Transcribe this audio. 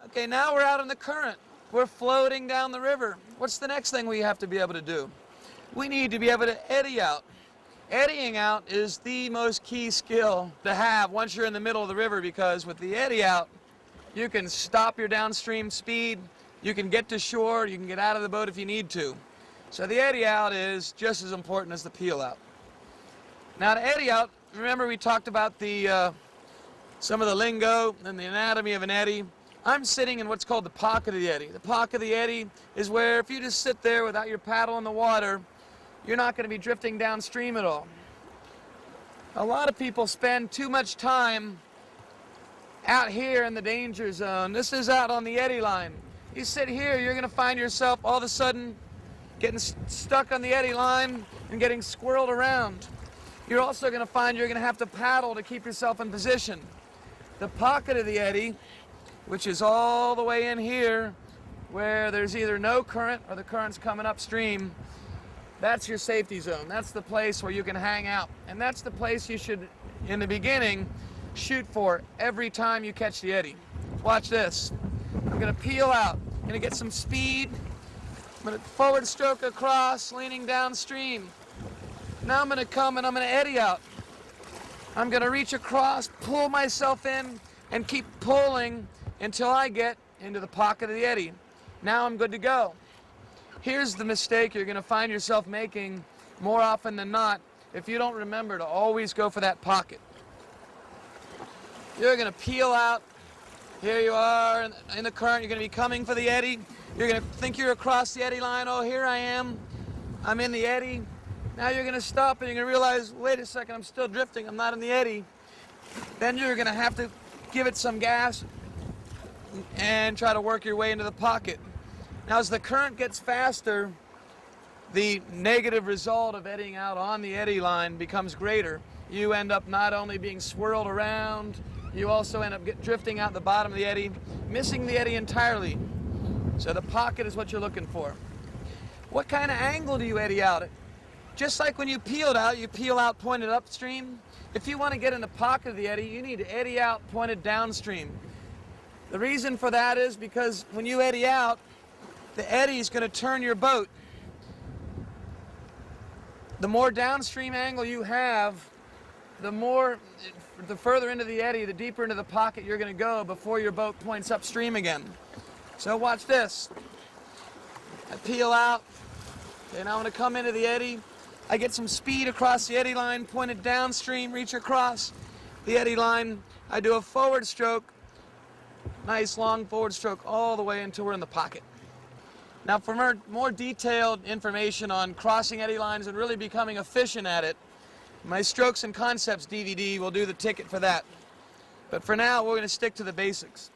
Okay, now we're out in the current. We're floating down the river. What's the next thing we have to be able to do? We need to be able to eddy out. Eddying out is the most key skill to have once you're in the middle of the river, because with the eddy out, you can stop your downstream speed, you can get to shore, you can get out of the boat if you need to. So the eddy out is just as important as the peel out. Now to eddy out, remember we talked about some of the lingo and the anatomy of an eddy. I'm sitting in what's called the pocket of the eddy. The pocket of the eddy is where if you just sit there without your paddle in the water, you're not going to be drifting downstream at all. A lot of people spend too much time out here in the danger zone. This is out on the eddy line. You sit here, you're going to find yourself all of a sudden getting stuck on the eddy line and getting squirreled around. You're also going to find you're going to have to paddle to keep yourself in position. The pocket of the eddy, which is all the way in here, where there's either no current or the current's coming upstream, that's your safety zone. That's the place where you can hang out. And that's the place you should, in the beginning, shoot for every time you catch the eddy. Watch this. I'm going to peel out. I'm going to get some speed. I'm going to forward stroke across, leaning downstream. Now I'm going to come and I'm going to eddy out. I'm going to reach across, pull myself in, and keep pulling until I get into the pocket of the eddy. Now I'm good to go. Here's the mistake you're going to find yourself making more often than not if you don't remember to always go for that pocket. You're going to peel out. Here you are in the current. You're going to be coming for the eddy. You're going to think you're across the eddy line. Oh, here I am. I'm in the eddy. Now you're going to stop and you're going to realize, wait a second, I'm still drifting. I'm not in the eddy. Then you're going to have to give it some gas and try to work your way into the pocket. Now as the current gets faster, the negative result of eddying out on the eddy line becomes greater. You end up not only being swirled around, you also end up drifting out the bottom of the eddy, missing the eddy entirely. So the pocket is what you're looking for. What kind of angle do you eddy out at? Just like when you peel out pointed upstream. If you want to get in the pocket of the eddy, you need to eddy out pointed downstream. The reason for that is because when you eddy out, the eddy is going to turn your boat. The more downstream angle you have, the further into the eddy, the deeper into the pocket you're going to go before your boat points upstream again. So watch this. I peel out, and I'm going to come into the eddy. I get some speed across the eddy line, pointed downstream, reach across the eddy line. I do a forward stroke, nice long forward stroke all the way until we're in the pocket. Now for more detailed information on crossing eddy lines and really becoming efficient at it, my Strokes and Concepts DVD will do the ticket for that. But for now, we're going to stick to the basics.